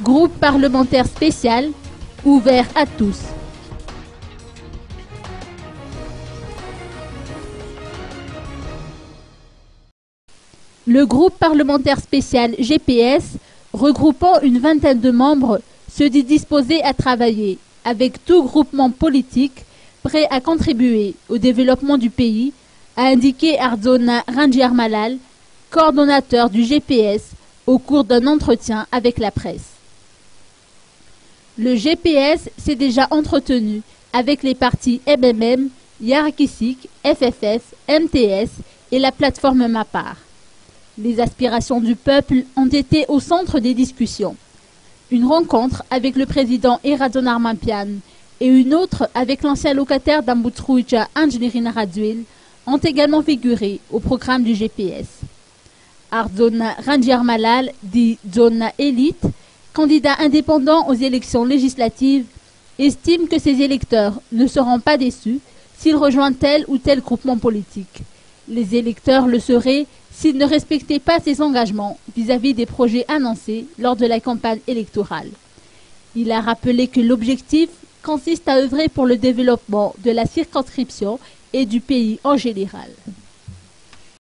Groupe parlementaire spécial, ouvert à tous. Le groupe parlementaire spécial GPS, regroupant une vingtaine de membres, se dit disposé à travailler avec tout groupement politique prêt à contribuer au développement du pays, a indiqué Ardona Rangiarmalal, coordonnateur du GPS, au cours d'un entretien avec la presse. Le GPS s'est déjà entretenu avec les partis MMM, Yarakisik, FFF, MTS et la plateforme Mapar. Les aspirations du peuple ont été au centre des discussions. Une rencontre avec le président Eradon Armampian et une autre avec l'ancien locataire d'Ambutrouja Angelina Raduil ont également figuré au programme du GPS. Ardona Rangiarmalal, dit Zona Elite, candidat indépendant aux élections législatives, estime que ses électeurs ne seront pas déçus s'il rejoint tel ou tel groupement politique. Les électeurs le seraient s'il ne respectait pas ses engagements vis-à-vis des projets annoncés lors de la campagne électorale. Il a rappelé que l'objectif consiste à œuvrer pour le développement de la circonscription et du pays en général.